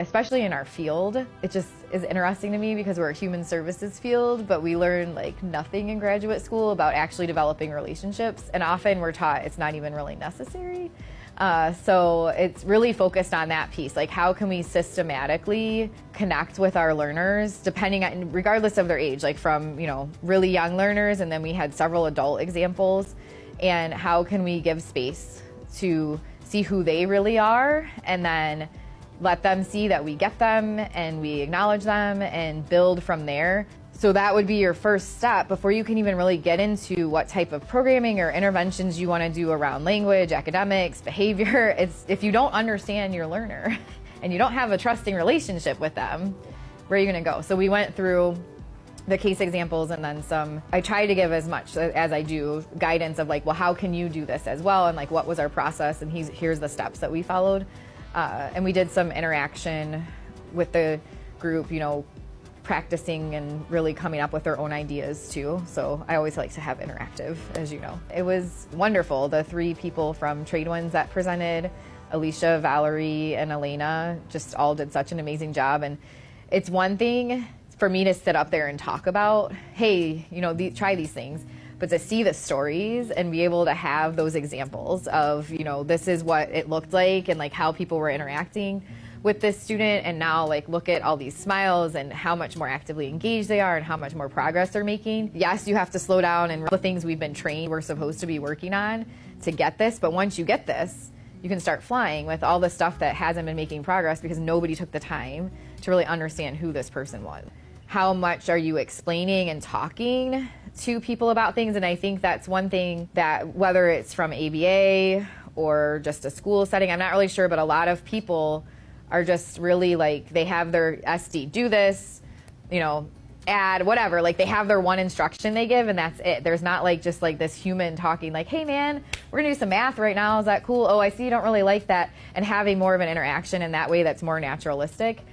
Especially in our field, it just is interesting to me because we're a human services field, but we learn like nothing in graduate school about actually developing relationships, and often we're taught it's not even really necessary. So it's really focused on that piece, like how can we systematically connect with our learners, depending on, regardless of their age, like from, really young learners, and then we had several adult examples, and how can we give space to see who they really are, and then let them see that we get them and we acknowledge them and build from there. So that would be your first step before you can even really get into what type of programming or interventions you want to do around language, academics, behavior. It's if you don't understand your learner and you don't have a trusting relationship with them, where are you going to go? So we went through the case examples and then some. I try to give as much as I do guidance of like, well, how can you do this as well? And like, what was our process? And here's the steps that we followed. And we did some interaction with the group, practicing and really coming up with their own ideas too. So I always like to have interactive, as you know. It was wonderful. The 3 people from Trade Winds that presented, Alicia, Valerie, and Elena, just all did such an amazing job. And it's one thing for me to sit up there and talk about, hey, try these things. But to see the stories and be able to have those examples of, this is what it looked like and like how people were interacting with this student, and now like look at all these smiles and how much more actively engaged they are and how much more progress they're making. Yes, you have to slow down and the things we've been trained we're supposed to be working on to get this, but once you get this, you can start flying with all the stuff that hasn't been making progress because nobody took the time to really understand who this person was. How much are you explaining and talking to people about things? And I think that's one thing that, whether it's from ABA or just a school setting, I'm not really sure, but a lot of people are just really like, they have their SD, do this, add, whatever, like they have their one instruction they give and that's it. There's not like just like this human talking like, hey man, we're gonna do some math right now, is that cool? Oh, I see you don't really like that. And having more of an interaction in that way that's more naturalistic.